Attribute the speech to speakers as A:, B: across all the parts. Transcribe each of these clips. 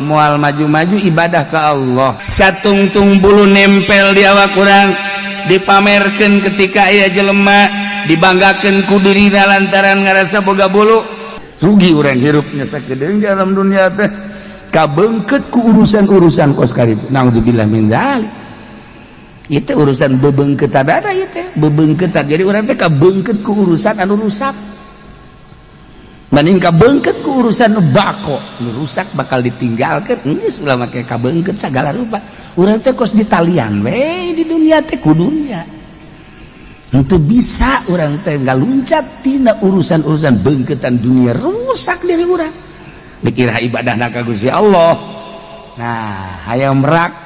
A: mual maju-maju ibadah ke Allah. Satungtung bulu nempel di awak urang dipamerkeun ketika aya jelema dibanggakeun ku dirina lantaran ngarasa boga bulu. Rugi urang hirupnya sakedeung dalam dunia teh kabeungkeut ku urusan-urusan kos karib. Naudzubillah min dzalik. Ieu teh urusan bebeungkeut adada ieu teh bebeungkeut. Jadi urang teh kabeungkeut ku urusan anu rusak. Banding kabeungkeut ku urusan nu bako, nu rusak bakal ditinggalkeun. Geus ulah make kabeungkeut sagala rupa. Urang teh kos ditalian we di dunia teh ku dunia. Henteu bisa urang teh ngaluncat tina urusan-urusan beungkeutan dunia rusak diri urang. Dikira ibadahna ka Gusti Allah. Nah, hayang merak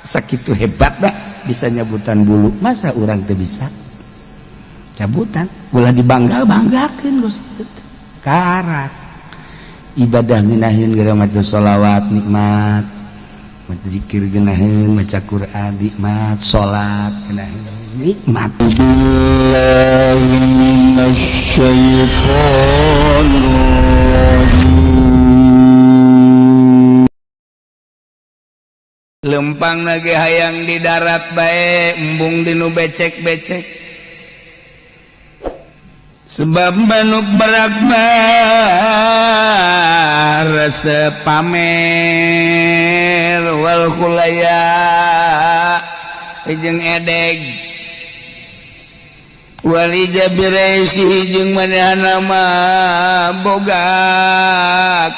A: sakitu hebatna bisa nyabutan bulu. Masa urang teu bisa? Cabutan, ulah dibangga-banggakeun Gusti. Karak ibadah minahin gara maca sholawat nikmat, maca zikir geunaheun, maca Quran nikmat, salat geunaheun nikmat. Billahi minasyaitonir rajim. Lempang nage hayang di darat bae embung dinu becek-becek. Sebab manuk berakbar rasa pamer wal khulaya jeung edeg wali jabiraisi jeung manehna mah boga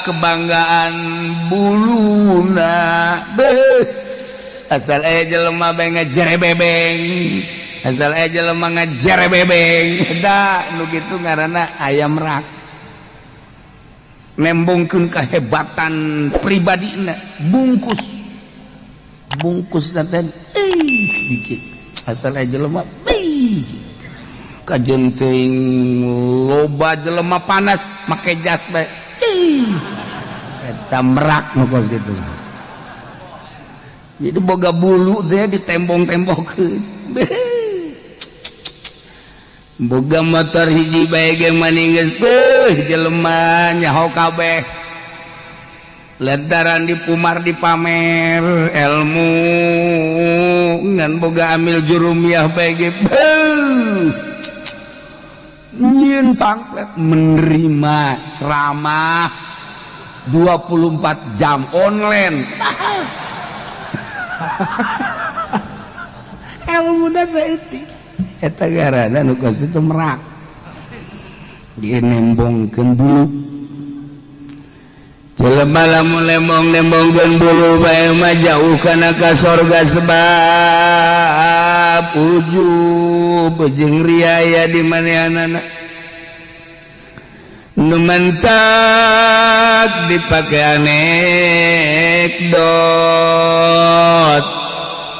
A: kebanggaan buluna. Asal aya jelema bae ngajerebebeng, asal aja lemah ngajar bebeng da nu kitu ngaranna ayam rak nembongkeun kahebatan pribadina bungkus teh dikit asal aja lemah kajen teuing loba jelema panas make jas bae eta merak nu kos kitu. Jadi boga bulu teh ditembong-tembongkeun boga motor hiji bae ge maninggeus jelema nyaho kabeh lantaran dipumar dipamer ilmu ngan boga amil jurumiyah bae ge nyieun panglet menerima ceramah 24 jam online. Ilmu da saeutik eta garana nu kos itu merak dinembongkeun bulu. Jelema lamun lembong-lembongkeun bulu bae mah jauh kana ka sorga sebab ujub jeung riaya di manehanana nu mentak dipake anekdot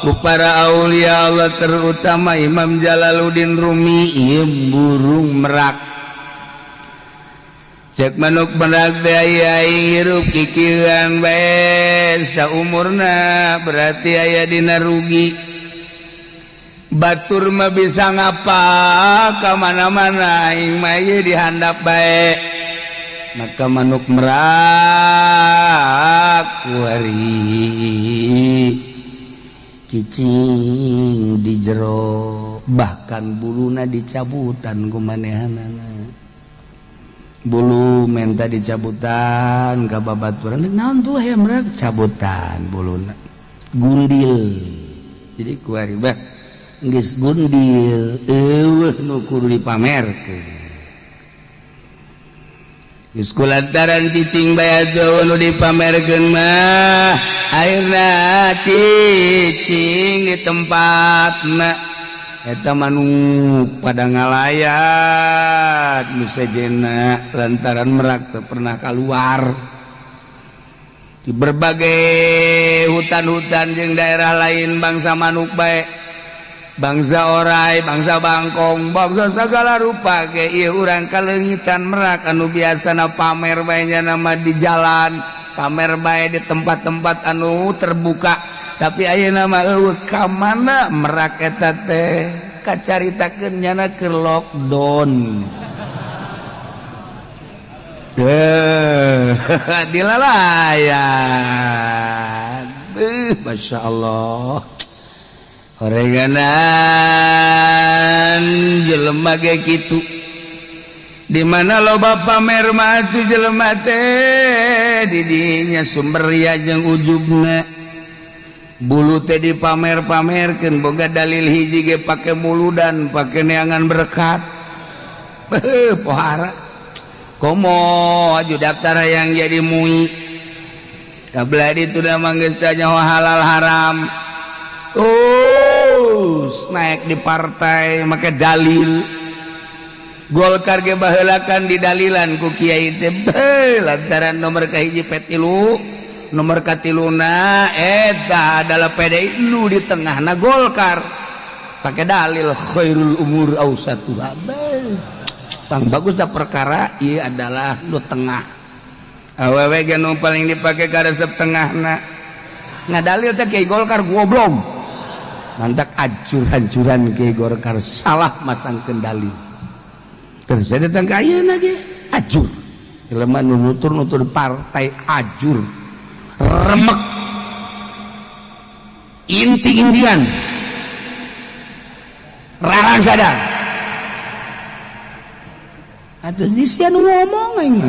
A: ku para aulia Allah terutama Imam Jalaluddin Rumi. Ieu burung merak cek manuk merak teh aya hirup kikieuan bae saumurna berarti aya dina rugi. Batur mah bisa ngapa ka mana-mana aing mah ieu dihandap bae. Maka manuk merak kuari cicing di jero bahkan buluna dicabutan ku manehanana. Bulu menta dicabutan ka babaturan naon tuh aya merak cabutan buluna gundil. Jadi kuari bah geus gundil eueuh nu kudu dipamerkeun. Geus kulantaran cicing bae nu dipamerkeun mah ayeuna cicing di tempatna eta manuk pada ngalayat nu sejenna lantaran merak teu pernah keluar di berbagai hutan-hutan jeung daerah lain bangsa manuk bae bangsa orai bangsa bangkong bangsa segala rupa ge ieu urang kaleungitan merak anu biasana pamer bae nya nama di jalan pamer bae di tempat-tempat anu terbuka tapi ayeuna mah eueuh ka mana merak eta teh kacaritakeun nyana keur lockdown dilalayan. Masya Allah. Horenganan jelema ge kitu. Di mana loba pamer mati jelema teh di dinya sumber ria jeung ujubna. Bulu teh dipamer-pamerkeun boga dalil hiji ge pake muludan, pake neangan berkat. Pohara. Komo aju daftar yang jadi mui. Kabladi itu dah manggis nyawa halal haram. Naik di partai make dalil. Golkar ge baheulakan di dalilan ku kiai teh lantaran nomor kahiji petilu, nomor katiluna eta adalah PDI lu di tengahna Golkar. Pakai dalil khairul umur ausatuha. Pang bagus dah perkara ieu adalah lu tengah. Awewe ge nu paling dipake ka resep tengahna. Ngadalil teh kiai Golkar goblok. Mantak hancur-hancuran kiai Golkar salah masangkeun dalil. Terus ada tangga ayeuna ge ajur. Jelema nu nutur partai ajur. Remek. Inti-intian. Rarang sadar. Atus disian ngomong aing.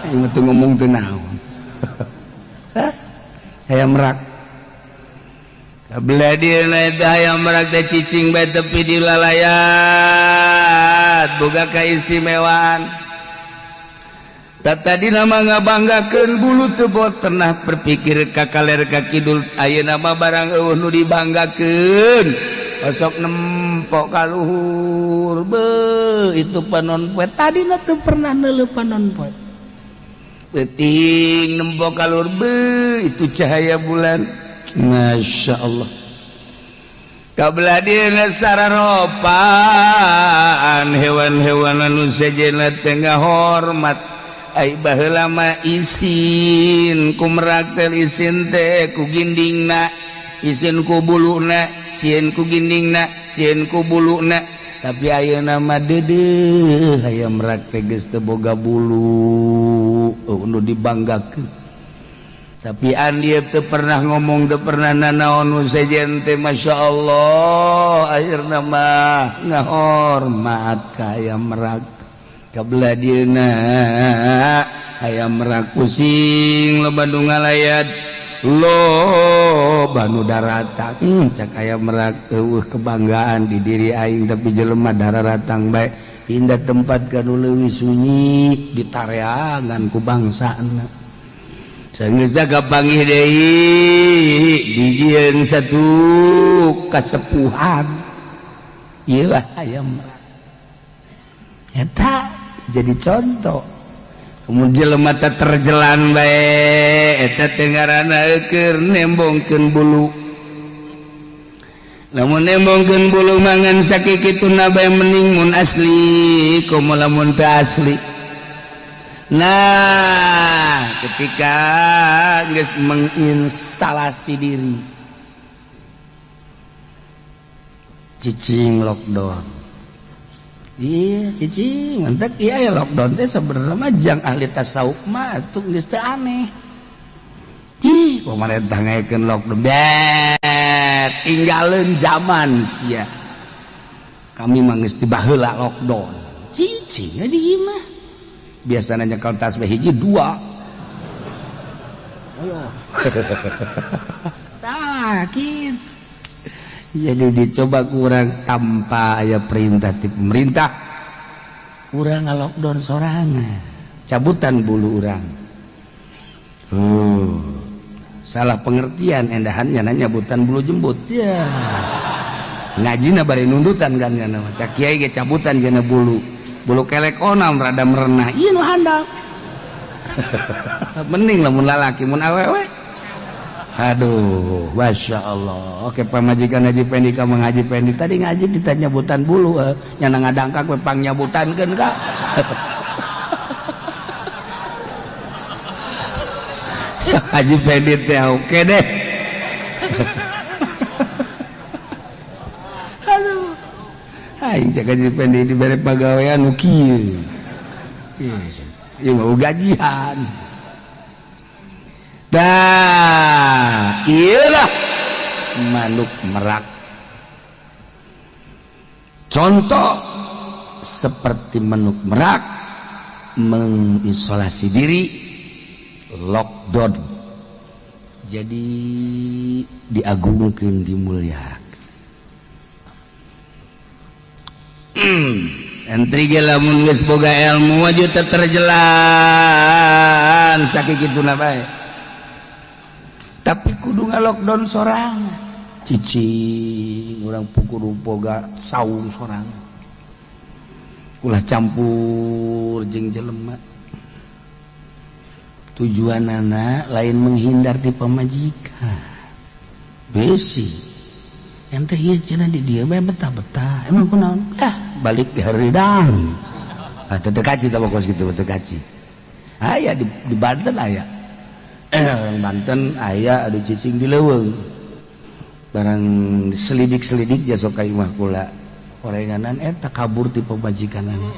A: Aing teu ngomong teu naon. Hah? Hayam merak. Kabladieuna eta hayam merak teh cicing bae tepi di lalayat. Boga keistimewaan. Tadi nama ngabanggakeun bulu teu pernah berpikir ka kaler ka kidul ayeuna mah barang eueuh nu dibanggakeun osok nempok ka luhur itu panon poe tadina teu pernah neuleuh panon poe peuting nempok ka luhur itu cahaya bulan Masya Allah. Kabladieuna sararopan hewan-hewan anu sejenna teh ngahormat ai baheula mah isin ku merak teh isin teh ku gindingna isin ku buluna sieun ku gindingna sieun ku buluna tapi ayeuna mah deudeuh aya merak teh geus teu boga bulu nu dibanggakeun. Tapi andi teu pernah ngomong teu pernah nanaon nu sejen teh Masya Allah akhirna mah ngahormat ka aya merak kabladieuna aya merak pusing loba nu ngalayat loba nu daratang cak aya merak eueuh kebanggaan di diri aing tapi jelema dararatang bae pindah tempat ka nu leuwih sunyi ditareangan ku bangsana. Sangeusna kapanggih deui dijieun satu kasepuhan. Ieu lah aya merak. Eta jadi contoh. Kemudian jelema teh terjelan bae eta teh ngaranna keur nembongkeun bulu. Lamun nembongkeun bulu mangan sakikituna bae mending mun asli komo lamun teu asli. Nah, ketika geus menginstalasi diri cicing lockdown. Iya cicing entek iya ya lockdown teh sebenarnya mah jang ahli tasawuf mah atuh geus teu aneh. Ih, pemerintah ngaekeun lockdown tinggalin zaman sia. Kami mah geus tibaheula lockdown. Cicing di imah. Biasanya nyekal tasbih hiji dua. Ayo. Tah kitu. Jadi dicoba kurang tanpa aya perintah ti pemerintah. Urang ngalockdown sorangan. Cabutan bulu urang. Salah pengertian endahannya nanya butan bulu jembut. Ya. Ngajina bari nundutan kan kana cak kiai ge cabutan jana bulu. Bulu kelek onam rada merenah. Ieu nu handal. Mending lamun lalaki mun awewe. Aduh, Masya Allah. Oke pamajikan Haji Pendi kamu ngaji Pendi tadi ngaji ditanya nyabutan bulu nyana ngadangkak we pang nyabutankeun ka. Haji Pendi teh oke deh. Aduh. Aing cek Haji Pendi dibere pagawean nu kieu. ieu mau gajian. Tah iyalah manuk merak. Contoh seperti manuk merak mengisolasi diri, lockdown, jadi diagungkeun, dimuliakeun. Santri ge lamun geus boga ilmu aja teu terjelan sakikituna bae. Tapi kudu ngalockdown sorangan. Cicing urang kudu boga saung sorangan. Ulah campur jeung jelema. Tujuanana lain menghindar ti pamajikan. Besi. Ente ieu cenah di dieu bae betah-betah. Emang kunaon? Balik di haridang. Teu kaci tah pokos kitu teu kaci. Aya di Banten aya. Orang Banten aya adu cicing di leuweung. Barang selidik-selidik ja sok ka imah kula. Orenganan eta kabur ti pamajikanana.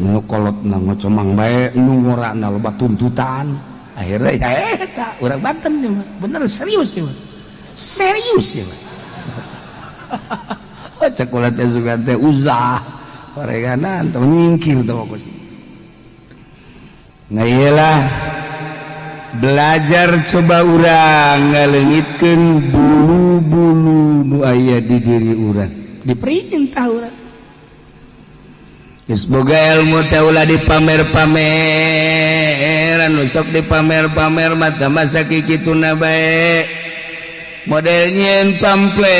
A: Nu kolotna ngocomang bae, nu ngorana loba tuntutan. Akhirnya ya eta urang Banten mah. Bener serius ya. Serius ya. Cek ulah teh sugan teh uzah. Orenganan teu nyingkir teh pokos. Nah iyalah belajar coba urang ngaleungitkeun bulu-bulu nu aya di diri urang. Diperintah urang. Geus boga ilmu teh ulah dipamer-pameran, nu sok dipamer-pamer mah tah masa kikituna bae. Model nyieun pamflet.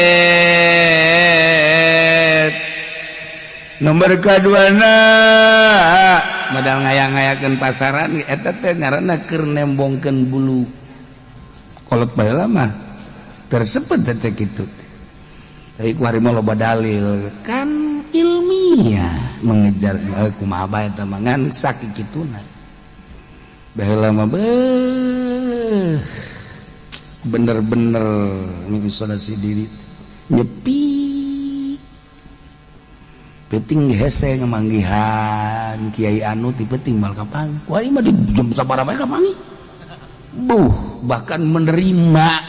A: Nomor kaduana modal ngayang-ngayakeun pasaran eta teh ngaranna keur nembongkeun bulu. Kolot baheula mah tersebut teh kitu. Tapi kuari mah loba dalil kan ilmiah mengejar kumaha bae eta mah ngan sakikituna. Baheula mah bener-bener mengisolasi diri nyepi penting hese ngemanggihan kiai anu ti penting mal kapangi kuari mah di jam sabaraha bae kapangi bahkan menerima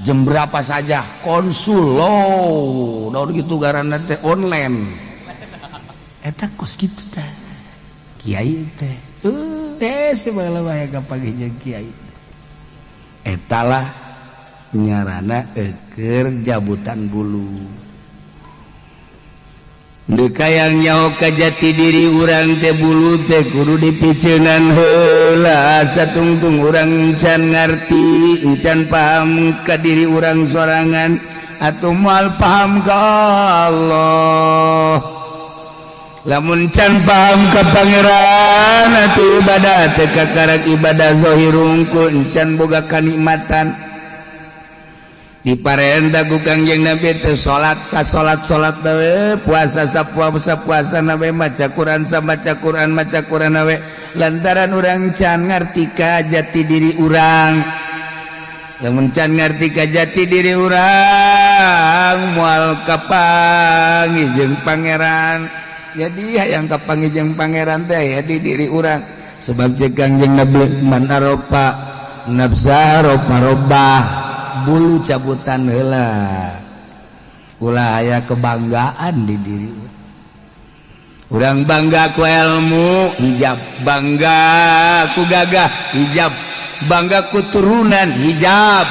A: jam berapa saja konsul naon gitu garanna teh online eta kos kitu teh kiai teh hese baheula bae kapangi jeung kiai etalah nyarana eukeur jabutan bulu. Dekayang nyaho ka jati diri urang teh bulu teh kudu dipiceunan heula satungtung urang encan ngarti encan paham ka diri urang sorangan atuh moal paham ka Allah. Lamun can paham ka pangeran atuh ibadah teh kakarak ibadah zahir unggul encan boga kanikmatan. Diparenta ku Kangjeng Nabi teh salat salat we puasa puasa we maca Quran maca Quran we lantaran urang can ngarti ka jati diri urang. Lamun can ngarti ka jati diri urang moal kapangi jeung pangeran. Jadi hayang kapangi jeung pangeran teh ya di diri urang sebab jeung Kangjeng Nabi man aropa nafsa robah bulu cabutan heula ulah aya kebanggaan di diri urang bangga ku ilmu hijab bangga ku gagah hijab bangga ku turunan hijab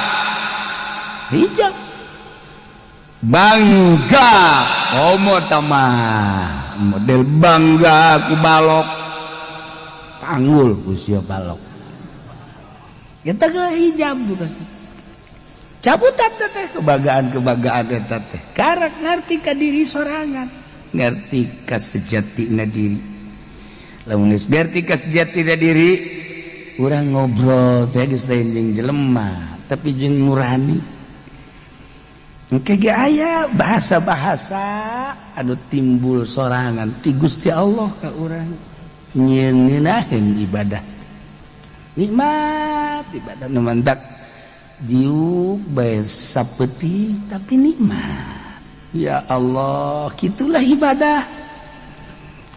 A: bangga homo tamah model bangga ku balok panggul ku sia balok kita ke hijab juga sih cabutan teh kebanggaan eta teh karak ngarti ka diri sorangan ngarti ka sejatina diri lamun geus ngarti ka sejatina diri urang ngobrol teh geus lain jeung jelema tapi jeung nurani engke ge aya bahasa-bahasa anu timbul sorangan ti Gusti Allah ka urang nyieuninaheun ibadah nikmat ibadah nu mantak diuk bae sapeuting tapi nikmat. Ya Allah, kitulah ibadah.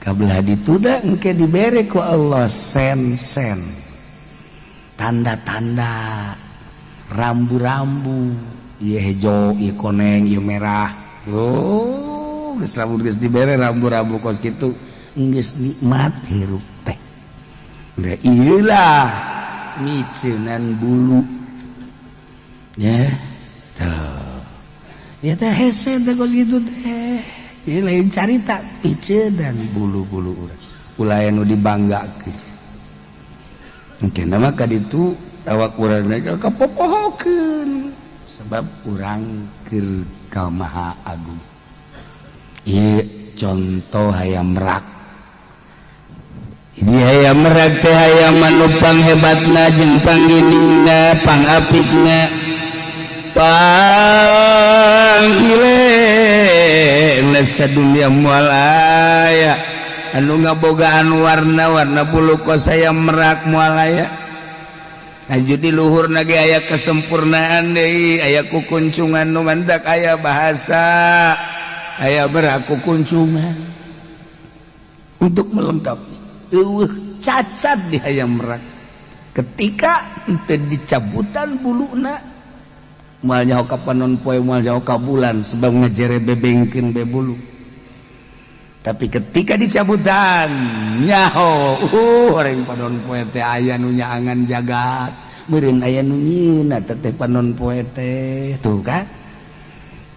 A: kabelah dituda engke dibere ku Allah sen-sen tanda-tanda rambu-rambu ieu hejo ieu koneng ieu merah geus lamun geus dibere rambu-rambu kos kitu geus nikmat hirup teh da ieu lah miceunan bulu ya tuh ya teh hese teh kos kitu teh ieu lain carita piceunan bulu-bulu urang ulah anu dibanggakeun engke nama ka ditu awak urang kapopohokeun sebab urang keur ka Maha Agung ieu contoh hayam merak ini hayam merak teh hayam anu panghebatna jeung pangginingna pangapitna panggilena sadunia moal aya anu ngabogaan warna-warna bulu kos hayam merak moal aya aju di luhurna ge aya kesempurnaan deui aya kukuncungan nu mandak aya bahasa aya merak kukuncungan untuk melengkapi cacat di hayam merak ketika teu dicabutan buluna moal nyaho ka panon poe moal nyaho ka bulan sebab ngajere bebengkeun be bulu tapi ketika dicabutan nyaho orang panon poe teh aya nu nyaangan jagat meureun aya nu nyieunna teh panon poe teh tuh kan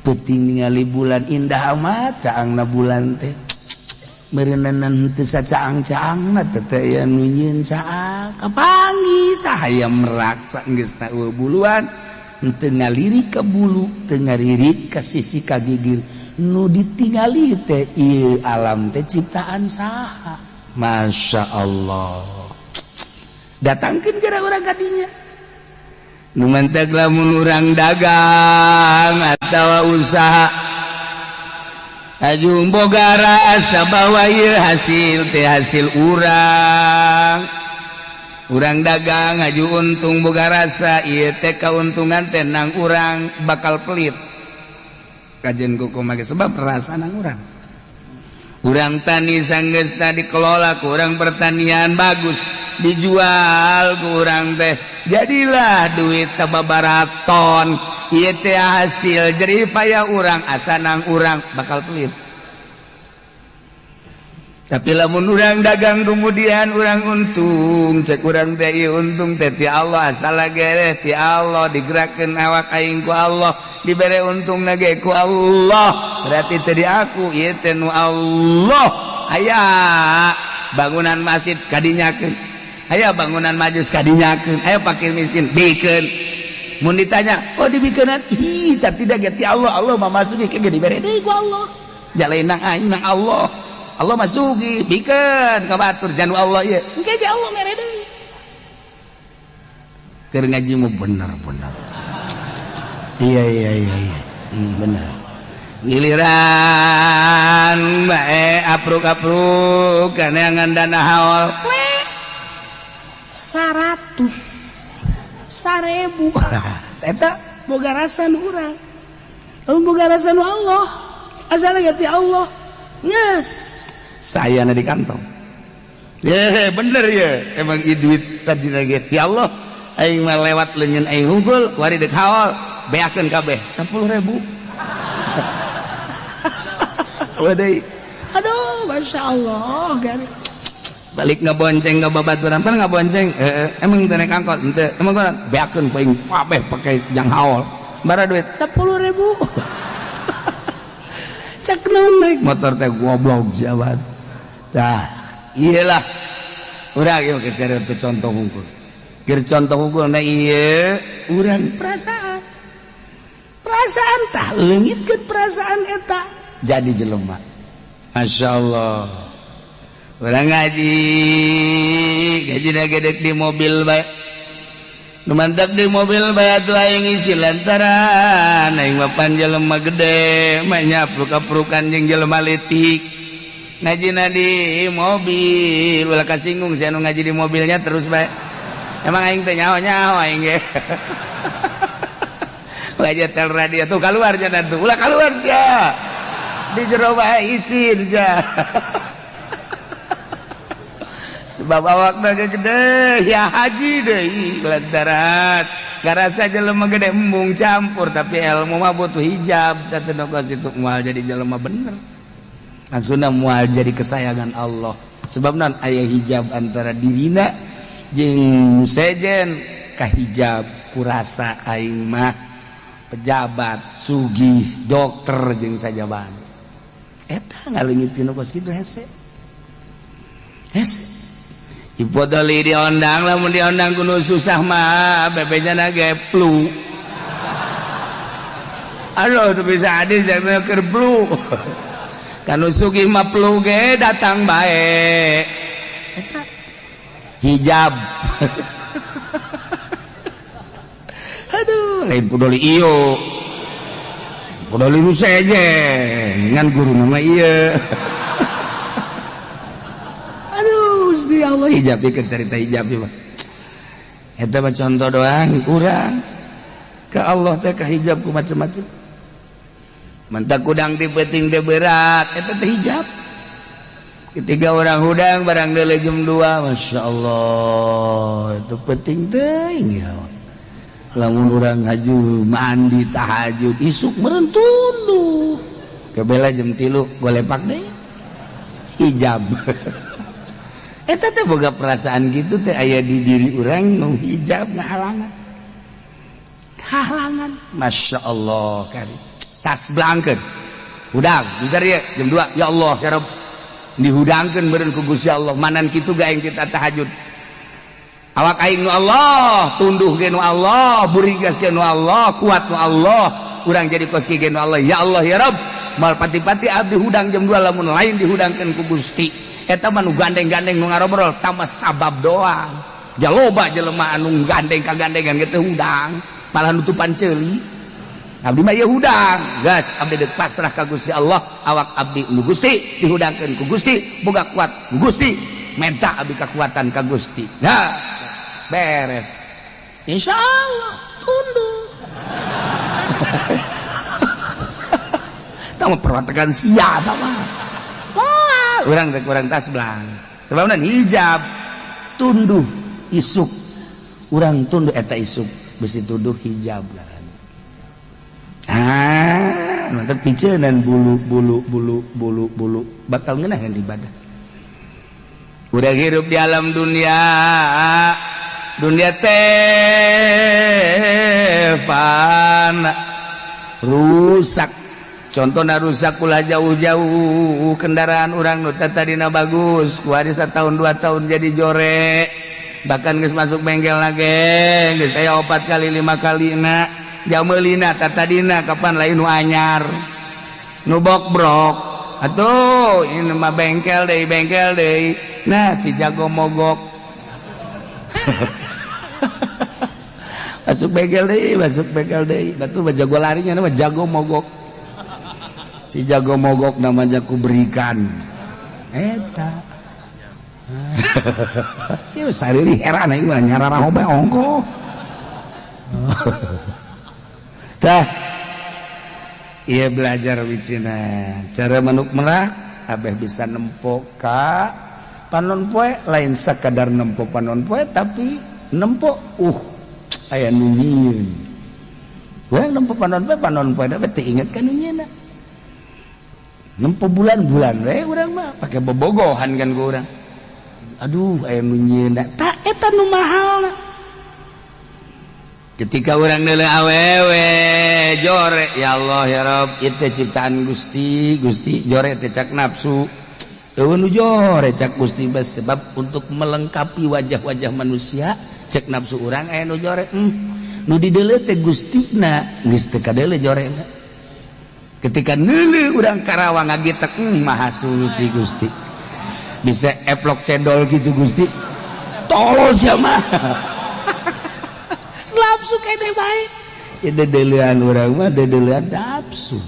A: peuting ningali bulan indah amat caangna bulan teh meureunna teu sacaang-caangna teh aya nu nyieun caang kapangi tah hayam merak saenggeusna buluan teu ngalirik ka bulu teu ngalirik ka sisi ka gigir nu ditingali teh ieu alam teh ciptaan saha masya Allah datangkeun geura urang ka dinya nu manteg lamun urang dagang atawa usaha aju boga rasa bahwa ieu hasil teh hasil urang dagang aju untung boga rasa ieu teh kauntungan teh nang urang bakal pelit kajen kumaha sebab perasaan urang urang tani sanggeusna dikelola ku urang pertanian bagus dijual ku urang teh jadilah duit sababaraton ieu teh hasil jerih payah urang asa nang urang bakal pelit tapi lamun urang dagang kemudian urang untung cek urang teh ieu untung teh ti Allah asal gereh ti Allah digerakkeun awak aing ku Allah dibere untung nage ku Allah berarti teh di aku ieu teh nu Allah aya bangunan masjid kadinyakeun aya bangunan majus kadinyakeun aya fakir miskin bikeun mun ditanya oh dibikeunan ih tapi da ti Allah Allah mah masuki ke dibere deui ku Allah jalain nang aing nang Allah Allah masuki bikeun ka batur janu Allah ieu engke ge Allah mere deui keur ngaji mah bener-bener iya bener giliran bae apruk-apruk kana ngandana haol 100.000 eta boga rasa nu urang boga rasa nu Allah asal ge ti Allah geus saya di kantong ya bener ya emang duit tadi lagi ti Allah aing mah lewat leunyeun aing hungkul wari deuk haol beakeun kabeh 10.000 wadai aduh masya Allah gari balik ngabonceng ka babaturan pan ngabonceng emang teu naik angkot henteu emang beakeun ku aing kabeh pake jang haol bara duit 10.000 cek naik motor teh goblok jabat tah iyalah urang ieu keur cari contoh hungkul keur contoh hungkul na ieu urang perasaan tah leungitkeun perasaan eta jadi jelema masya Allah urang ngaji gedek di mobil bae nu mantap di mobil bae atuh aing ngisi lantaran aing mah pan jelema gede mah nyapruk-aprukan jeung jelema leutik ngajina di mobil ulah kasinggung si anu ngaji di mobilnya terus bae emang aing teh nyaho-nyaho aing ge wajah tel radio tuh keluar jangan tuh ulah keluar sia di jero bae isin sia sebab awakna gede ya haji deui lantaran garasa jelema gede embung campur tapi ilmu mah butuh hijab teh nu situ moal jadi jelema bener langsungna moal jadi kesayangan Allah sebab naon aya hijab antara dirina jeung sejen ka hijab kurasa aing mah pejabat sugih dokter jeung sajaban eta ngaleungitkeun kos kitu hese Hipodoli diondang, lamun diondang kuno susah mah, bebenya nage flu. Aduh, tu bisa hadis jangan keur flu. Kanu sugih mah flu ge datang bae. Eta hijab. Aduh, lain podoli iyo. Podoli nu seje, ngan guru nama ieu. Gusti Allah hijab ieu cerita hijab mah. Eta mah contoh doang urang. Ka Allah teh ka hijab ku macam-macam. Mantap kudang di peuting teh berat, eta teh hijab. Ketika orang hudang barang deuleu jam 2, masyaallah, itu penting teuing ya. Lamun urang haju mandi tahajud isuk meureun tunduh. Kebela jam 3 golepak deui. Hijab. Eta teh boga perasaan gitu teh aya di diri urang nu hijab ngahalangan. Halangan. Masya Allah kan. Tas belangkeun. Hudang, bentar ya jam 2. Ya Allah, ya Rabb. Dihudangkeun meureun ku Gusti Allah. Manan kitu ge aing kita tahajud. Awak aing nu Allah, tunduh ge nu Allah, burigas ge nu Allah, kuat nu Allah. Urang jadi koski ge nu Allah. Ya Allah, ya Rabb. Mal pati-pati abdi hudang jam 2 lamun lain dihudangkeun ku Gusti. Eta mah nu gandeng-gandeng nu ngarobrol tambah sabab doang. Jaloba jelema anu gandeng kagandengan ge teh hudang, malah nutupan ceuli. Abdi mah ieu hudang, gas abdi deuk pasrah ka Gusti Allah, awak abdi nu Gusti dihudangkeun ku Gusti, boga kuat ku Gusti, minta abdi kekuatan ka Gusti. Nah, beres. Insyaallah tunduk. Tah mah perwatakan sia tah mah. Orang rek orang tas belang sebabna hijab tunduh isuk urang tunduh eta isuk besi tunduh hijab mantep piceunan bulu bakal ngeunaheun ibadah urang hirup di alam dunia teh fana rusak. Contohna rusak ulah jauh-jauh kendaraan orang nu tadina bagus ku hari 1 tahun 2 tahun jadi jorek bahkan geus masuk bengkel lagi geus aya 4 kali 5 kali na jameulina tadina kapan lain nu anyar nu bobrok atuh ini mah bengkel deui nah si jago mogok masuk bengkel deui batu jago larinya nama jago mogok si jago mogok namanya ku berikan eta si sariri heran aing mah nyarara hobe ongko tah ieu belajar wicina cara manuk merak abeh bisa nempo ka panon poe lain sakadar nempo panon poe tapi nempo aya nu nyieun urang nempo panon poe da teh inget ka nu nyieunna nempo bulan-bulan we urang mah pake bobogohan kan ku urang aduh aya nu nyieun tah eta nu mahalna ketika urang deuleu awewe jore ya Allah ya Rabb ieu teh ciptaan Gusti jore teh cak nafsu teu nu jore cak Gusti bes sebab untuk melengkapi wajah-wajah manusia cek nafsu urang aya nu jore nu dideuleu teh Gustina geus teu kadeuleu jorena ketika neuleuh urang Karawang ngagitek maha suci Gusti bisa eplok cendol gitu Gusti tolol sia mah nafsu kene bae ya dedeleuan urang mah dedeleuan nafsu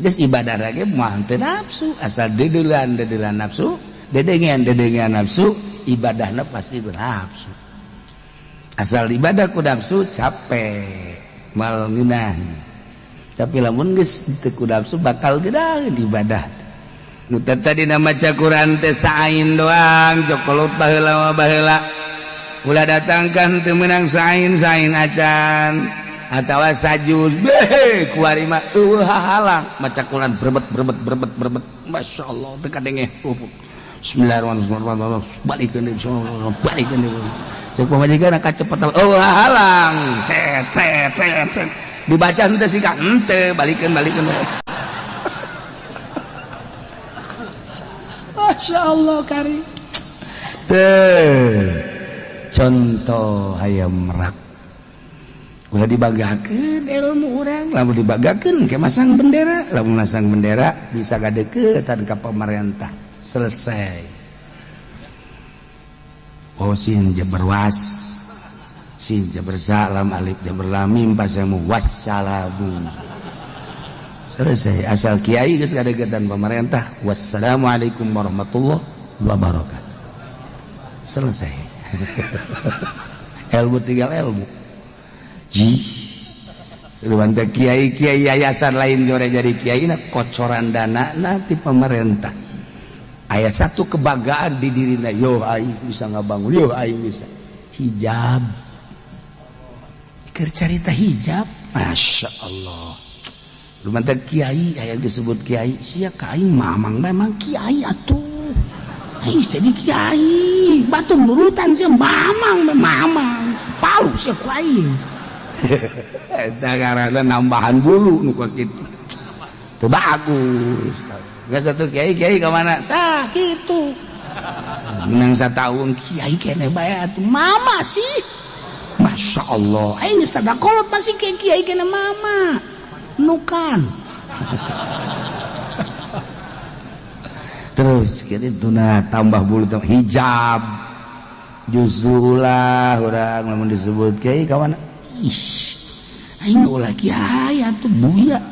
A: geus ibadah lagi mah teu nafsu asal dedeleuan nafsu dedengean nafsu ibadahna pasti bernafsu asal ibadah ku nafsu capek mal ngeunah tapi lamun geus teu ku nafsu bakal gedaheun ibadah nu tadi maca Quran teh sain doang cokolot baheula ulah datangkan teu meunang sain acan atawa sajus beh kuari mah halang maca Quran berbet masyaallah teu kadenge bismillahirrahmanirrahim balikeun cek pamajikan kacepetan halang cet dibaca henteu siga henteu balikeun masyaallah kari contoh hayam merak udah dibagakeun ilmu urang lamun dibagakeun ke masang bendera lamun masang bendera bisa gadeukeutan ka pemerintah selesai sin jabarwas sin jabarsalam alif jabarlamim pasamu wassalamu selesai asal kiai geus gadeukeutan pemerintah wassalamualaikum warahmatullahi wabarakatuh selesai ilmu tinggal ilmu Luanta kiai yayasan lain jore jadi kiai na kocoran dana nanti pemerintah aya satu kebanggaan di dirina yo aing bisa ngabangun yo aing bisa hijab keur carita hijab masya Allah luanta kiai aya disebut kiai sia ka aing mamang memang kiai atuh aing jadi kiai batu nurutan sia mamang palu sia ku aing eta karana nambahan bulu nu kos kitu teu bagus geus atuh kiai ka mana tah kitu menang sataun kiai keneh bae atuh mama sih masyaallah aing sadakolot masih kiai keneh mama nukan terus kitu na tambah bulu hijab justru ulah urang lamun disebut kiai ka mana aing ulah kiai atuh buya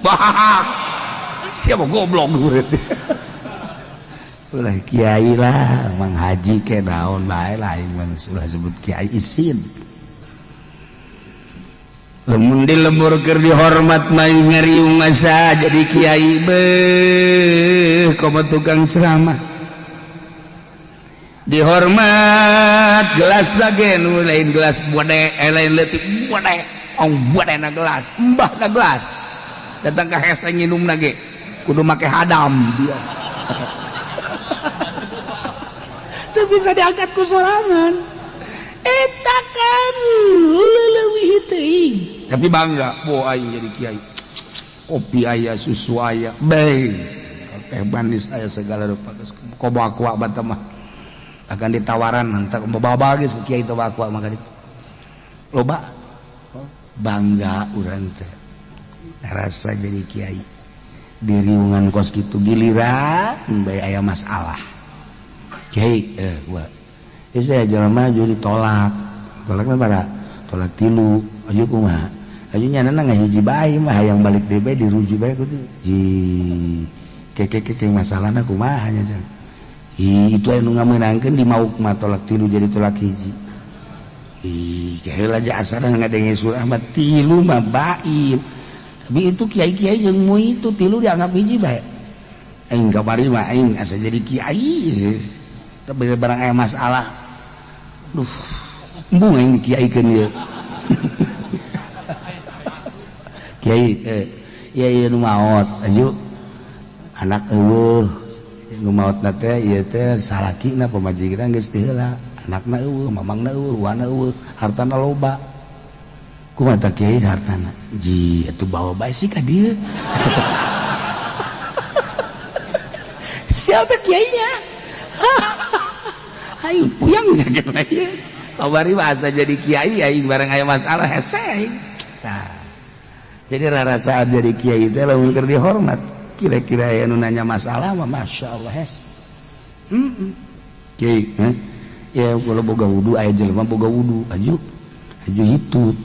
A: siapa goblok urang ulah kiai lah mang haji ke naon bae lah aing mah ulah sebut kiai isin lamun di lembur keur dihormat mah ngariung asa jadi kiai beuh komo tukang ceramah dihormat gelas dage nu lain gelas bode lain leutik bode ong bode na gelas mbah na gelas datang ka hese nginum nage kudu make hadam dia teu bisa diangkat ku sorangan eta kan leuwih teuing tapi bangga po aing jadi kiai kopi aya susu aya bae teh manis aya segala rupa koba aqua bata mah akan ditawaran hantar bawa geus kiai teh aqua maka loba bangga urang teh rasa jadi kiai di riungan kos kitu giliran bae aya masalah kiai gua saya jelema jadi tolakna bara tolak 3 aju kumaha aju nyanana ngahiji bae mah hayang balik deui bae diruju bae kudu ji keke masalahna kumaha nya cenah itu anu ngameunangkeun di mauk mah tolak 3 jadi tolak 1 kaheula jasana ngadenge surah mah 3 mah baib tapi itu kiai-kiai jeung mu itu 3 dianggap hiji bae aing kamari mah aing asa jadi kiai tapi barang aya masalah duh embung aing kiaikeun ieu kiai ieu nu maot aju anak eueuh nu maotna teh ieu teh salakina pamajikan geus teu heula anakna eueuh mamangna eueuh wana eueuh hartana loba kumaha tah kiai hartana ji atuh bawa bae sih ka dieu siapa kiainya aing puyang jagetna ieu kabari bahasa jadi kiai aing bareng aya masalah hese tah jadi rarasaan jadi kiai teh lamun keur dihormat kira-kira aya nu nanya masalah mah masyaallah hes kiai ya kalau boga wudu aya jelema boga wudu aju hitut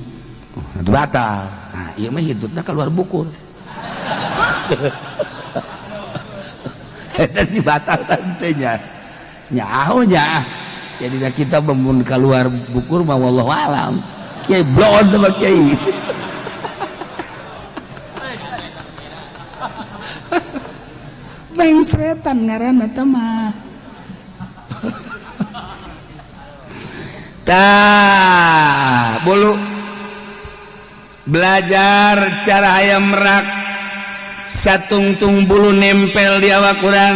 A: atuh batal nah ieu mah hitutna keluar bukur eta si batal teh nya nyaho nya jadi kita membun keluar bukur mah wallahu alam kiai blon sama kiai mengsretan ngaranna teh mah. Tah, bulu belajar cara aya merak satungtung bulu nempel di awak urang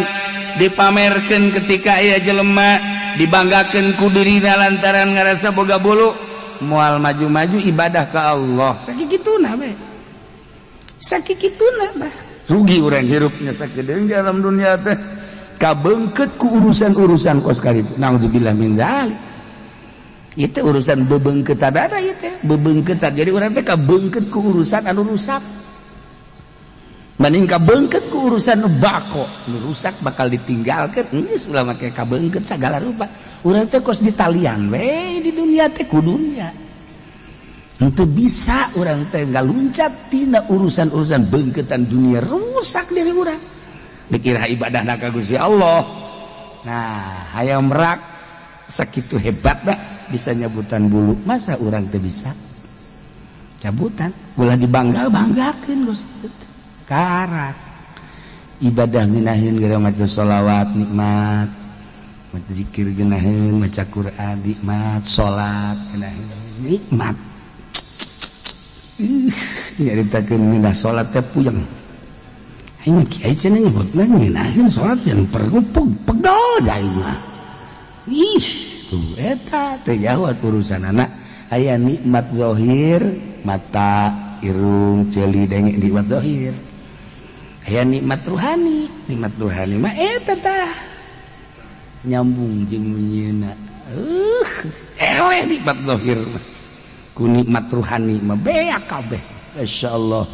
A: dipamerkeun ketika aya jelema dibanggakeun ku dirina lantaran ngarasa boga bulu moal maju-maju ibadah ka Allah sakikituna we sakikituna bah rugi urang hirupnya sakideung di alam dunia teh kabeungkeut ku urusan-urusan kos karitu naudzubillah min dzalik. Itu urusan bebeungkeut ada ieu teh bebeungkeut jadi urang teh kabeungkeut ku urusan anu rusak mending kabeungkeut ku urusan nu bako nu rusak bakal ditinggalkeun geus ulah make kabeungkeut sagala rupa urang teh kos ditalian we di dunia teh kudunya henteu bisa urang teh ngaluncat tina urusan-urusan beungkeutan dunia rusak diri urang dikira ibadahna ka Gusti Allah. Nah hayang merak sakitu hebatna bisa nyabutan bulu masa urang teu bisa cabutan ulah dibanggakeun Gusti karat ibadah minahin gara maca sholawat nikmat maca zikir geunaheun maca Quran nikmat salat geunaheun nikmat nyaritakeun ngeunah salat teh puyeng aing kiai cenah nyebutna ngeunaheun salat yang perlu pegel jai mah ih tuh eta teh jawab urusan anak aya nikmat zahir mata irung ceuli denge nikmat zahir aya nikmat ruhani mah eta tah nyambung jeung munyeuna eleh nikmat zahir mah ku nikmat ruhani mah beak kabeh masyaallah.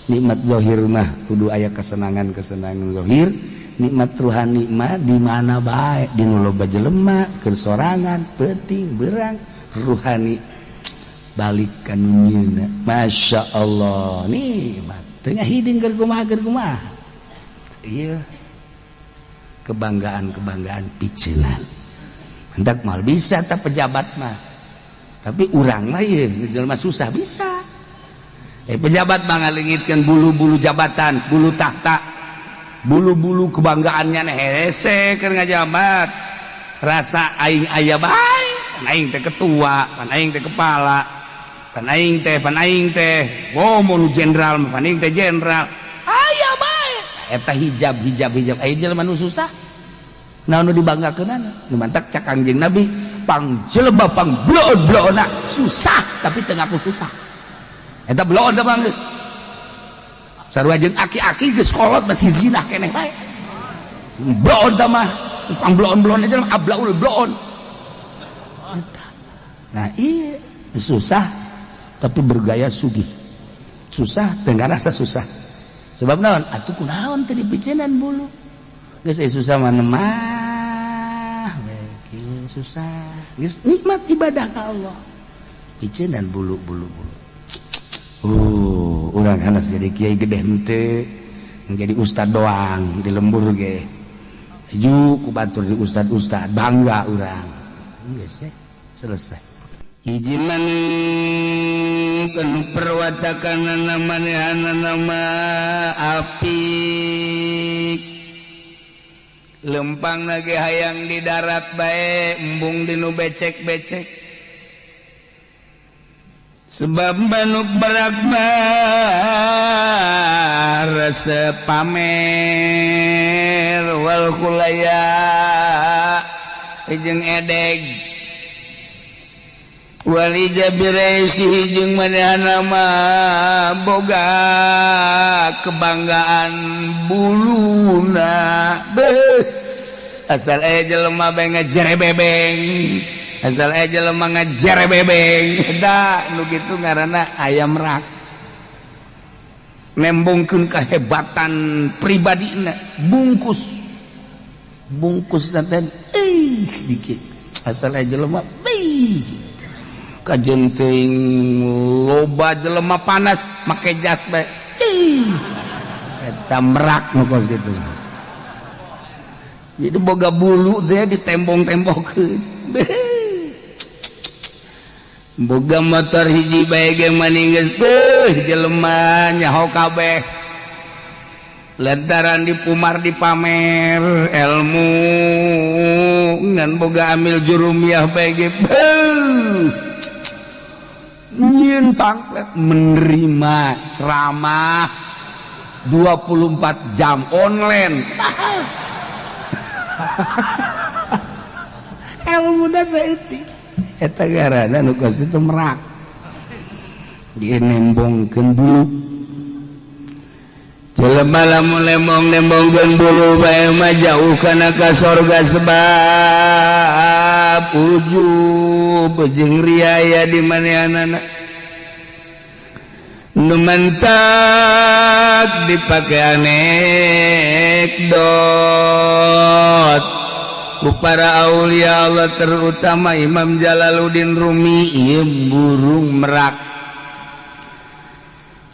A: Nikmat zahir mah kudu aya kesenangan-kesenangan zahir nikmat ruhani mah di mana bae di nu loba jelema keur sorangan peuting beurang ruhani balik ka nunyeuna masyaallah nikmat teu ngahiding keur kumaha ieu kebanggaan piceunan hendak mal bisa ta pejabat mah tapi urang mah ieu jelema susah bisa pejabat mah ngalingitkeun bulu-bulu jabatan bulu tahta bulu-bulu kebanggaannya hese keur ngajabat rasa aing aya bae pan aing teh ketua pan aing teh kepala pan aing teh mun jenderal pan aing teh jenderal aya bae eta hijab aya jelema nu susah naon nu dibanggakeunana nu mantak cak Kangjeng Nabi pangjeleba pangbloon-bloona susah tapi teu ngaku susah eta bloon teh mah geus sarua jeung aki-aki geus kolot masih zina keneh bae bloon teh mah pangbloon-bloon aja mah ablaul bloon. Nah iya susah tapi bergaya sugih susah dengan rasa susah sebab naon atuh kunaon teh dipiceunan bulu geus susah mana mah susah geus nikmat ibadah ka Allah piceunan bulu-bulu urang hanas jadi kiai gede henteu jadi ustad doang di lembur ge ju ku batur di ustad bangga urang geus selesai hiji manehkeun perwatakanana manehana nama apik lempang lagi hayang di darat bae embung dinu becek-becek sebab manuk barakbar rasa pamer wal kulaya jeung edeg wali jabiresi jeung manehana mah boga kebanggaan buluna asal jelema bae ngajerebebeng asal jelema ngajerebebeng da nu kitu ngaranna ayam rak nembongkeun kahebatan pribadina bungkus teh dikit asal jelema kajen teuing loba jelema panas make jas bae eta merak nu kos kitu jadi boga bulu teh ditembong-tembongkeun boga motor hiji bae ge maninggeus jelema nyaho kabeh lantaran dipumar dipamer ilmu ngan boga amil jurumiah bae nyin panglet menerima ceramah 24 jam online ilmu da saeutik eta garana nu geus itu merak dinembongkeun bulu jelema lamun nembongkeun bulu bae mah jauh kana ka sorga sebab ujub jeung riaya di manehanana nu mentak dipake anekdot ku para aulia Allah terutama Imam Jalaluddin Rumi ieu burung merak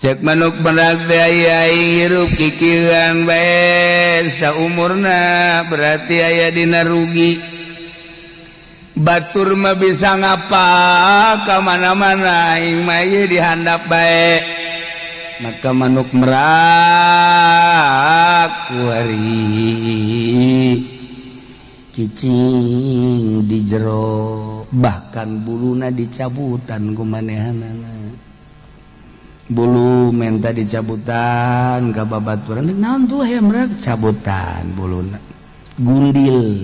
A: cek manuk merak teh aya hirup kikieuan bae saumurna berarti aya dina rugi batur mah bisa ngapa ka mana-mana aing mah ieu dihandap bae maka manuk merak kuari cicing di jero bahkan buluna dicabutan ku manehanana bulu menta dicabutan ka babaturan naon tuh aya merak cabutan buluna gundil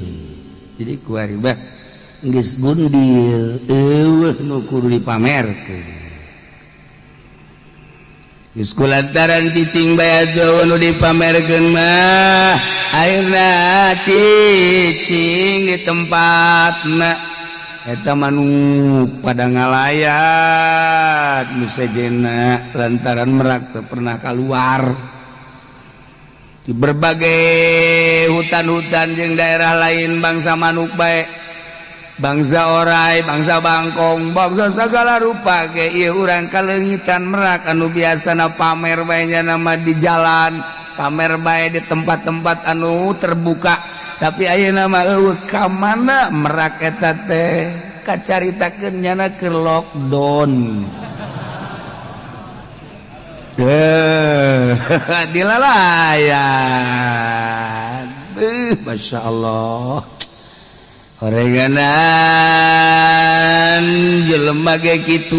A: jadi kuari bah geus gundil eueuh nu kudu dipamerkeun geus kulantaran cicing bae nu dipamerkeun mah ayeuna cicing di tempatna eta manuk pada ngalayat nu sejenna lantaran merak teu pernah keluar di berbagai hutan-hutan jeung daerah lain bangsa manuk bae bangsa orai, bangsa bangkong, bangsa segala rupa ke ieu urang kalengitan merak anu biasana pamer bae nya nama di jalan, pamer bae di tempat-tempat anu terbuka. Tapi ayeuna mah eueuh ka mana merak eta teh kacaritakeun nyana keur lockdown. Dilalayan. Masya Allah. Horenganan jelema ge kitu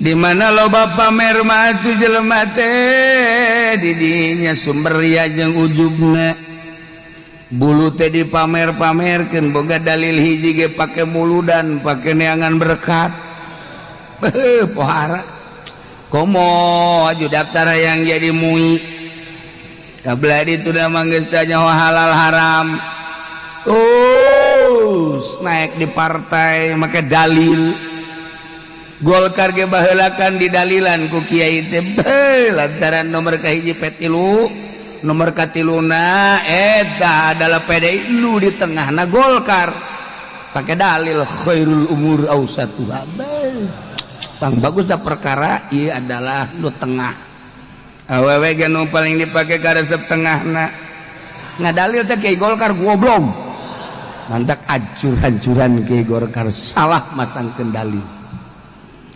A: di mana loba pamer mah tu jelema teh di dinya sumber ria jeung ujubna bulu teh dipamer-pamerkeun boga dalil hiji ge pake muludan pake neangan berkat pohara komo aju daftar yang jadi mui kabladi itu dah manggeus nyaho halal haram naik di partai make dalil Golkar ge baheulakan didalilan ku kiai teh lantaran nomor kahiji petilu nomor katiluna eta adalah PDI lu di tengahna Golkar pakai dalil khairul umur ausatuha pang bagusna perkara ieu adalah nu tengah awewe ge nu paling dipake ka resep tengahna ngadalil teh kiai Golkar goblok mantak acur-hancuran ke Golkar salah masang kendali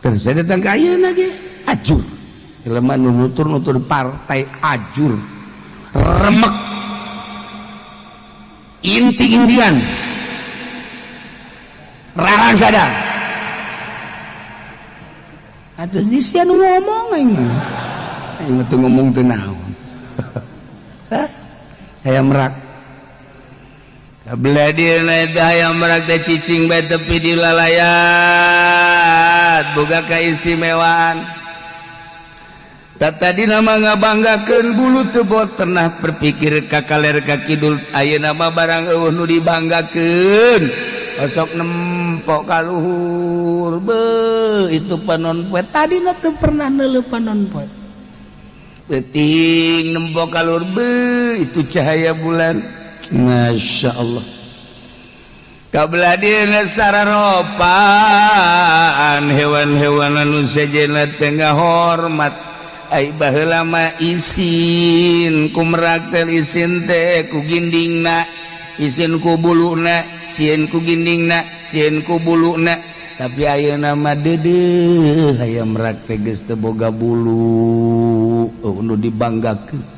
A: terus saya datang ke ayeuna ge acur jelema nu nutur-nutur partai ajur remek inti-intian rarang sadar atus di sia nu ngomong aing teu ngomong teu naon aya merak kabladina eta hayang merak teh cicing bae tepi di lalayat boga kaistimewaan tadina mah ngabanggakeun bulu teu pernah berpikir ka kaler ka kidul ayeuna mah barang eueuh nu dibanggakeun osok nempok ka luhur itu panon poe tadina teu pernah neuleuh panon poe teuting nempok ka luhur itu cahaya bulan. Masya Allah kabladina sararopan hewan-hewan anu sejenna tengah hormat ai baheula mah isin ku merak teh isin teh ku gindingna isin ku buluna sieun ku gindingna sieun ku buluna tapi ayeuna mah deudeuh aya merak teh geus teu boga bulu nu dibanggakeun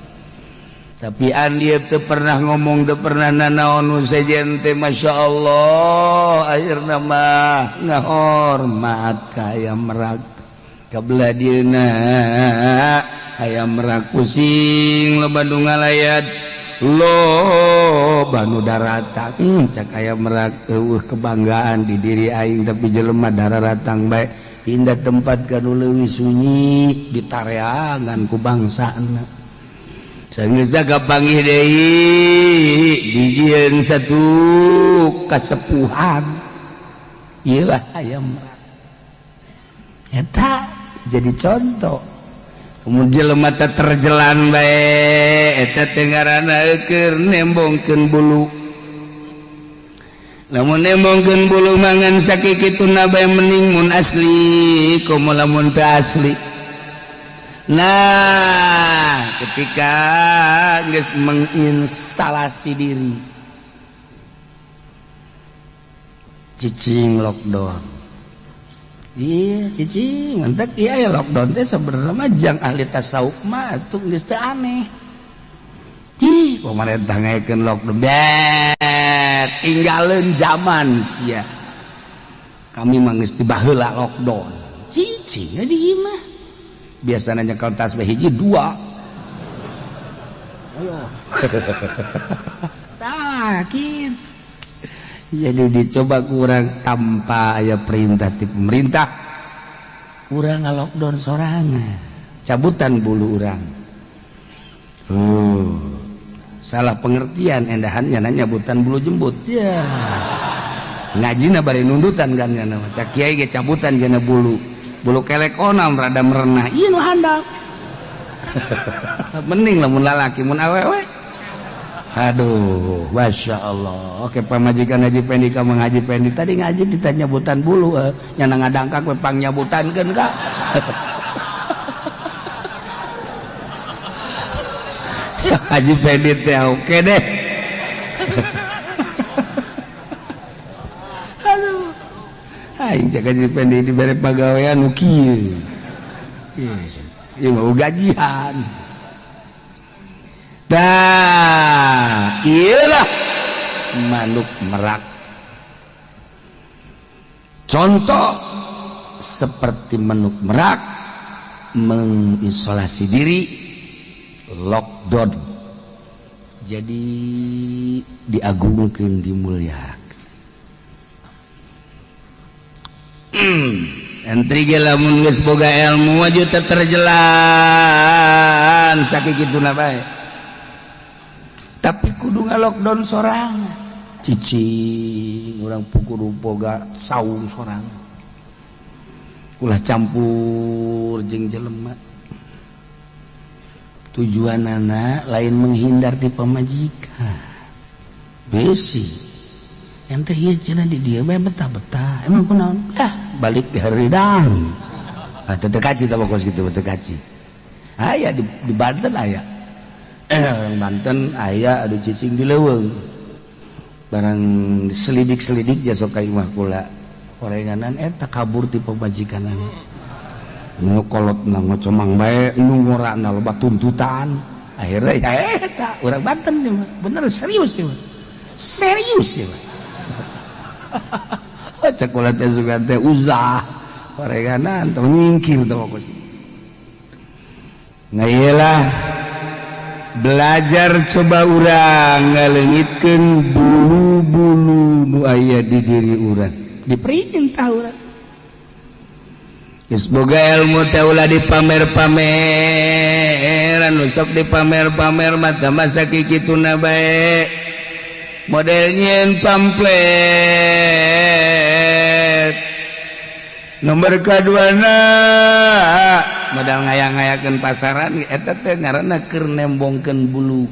A: tapi dia tuh pernah ngomong tuh pernah nanaon sejen teh Masya Allah akhirna mah ngahormat ka aya merak kabelah dieuna aya merak pusing lo Bandung ngalayat lo banu darata cak aya merak kebanggaan di diri aing tapi jelema dararatang bae pindah tempat kanu leuwih sunyi ditareangan ku bangsana Sanggeus kapanggih deui dijieun satu kasepuhan ieu lah aya merak eta jadi contoh kemudian jelema teh terjelan bae eta teh ngaranna keur nembongkeun bulu lamun nembongkeun bulu mangan sakikituna bae mending mun asli komo lamun teu asli. Nah ketika geus menginstalasi diri cicing lockdown iya cicing entek iya ya lockdown teh sebenarnya mah jang ahli tasawuf mah atuh geus teu aneh ih pemerintah ngaekeun lockdown bet tinggalin zaman sia kami mah geus tiba heula lockdown cicing di ieu mah biasanya kalau tasbih hiji dua ayo takit jadi dicoba kurang tanpa aya perintah ti pemerintah urang ngalockdown sorangan cabutan bulu urang salah pengertian endahannya nanya butan bulu jembut ya ngajina bari nundutan kan nya cak kiai ge cabutan jana bulu kelek onam rada merenah iya nu handap mending lamun lalaki mun awewe aduh Masya Allah oke pamajikan Haji Pendi ka Haji Pendi tadi ngaji ditanya nyabutan bulu nyana ngadangkak we pang nyabutankeun ka Haji Pendi teh oke deh aing cak Haji Pendi dibere pagawean nu kieu ieu mah gajian tah ieu lah manuk merak contoh seperti manuk merak mengisolasi diri lockdown jadi diagungkeun dimuliakeun santri ge lamun geus boga ilmu aju teu terjelan sakikituna bae tapi kudu ngalockdown sorangan cicing urang pukul boga saung sorangan ulah campur jeung jelema tujuanana lain menghindar ti pamajikan besi ente ieu cenah di dieu bae betah-betah emang kunaon balik di haridang teu kaci teh pokos kitu teu kaci aya di Banten aya orang Banten aya adu cicing di leuweung barang selidik-selidik ja sok ka imah kula orenganan eta kabur ti pamajikanana nu kolotna ngocomang bae nu ngorana loba tuntutan akhirnya ya eta urang Banten ieu mah bener serius ieu serius ieu cek ulah teh sugan teh uzah orenganan tong nyingkir teh pokos nah iyalah belajar coba urang ngaleungitkeun bulu-bulu nu aya di diri urang diperintah urang geus boga ilmu teh ulah dipamer-pamer anu sok dipamer-pamer mah tah masa kikituna bae model nyieun pamflet nomor kaduana modal ngayang-ngayakeun pasaran eta teh ngaranna keur nembongkeun bulu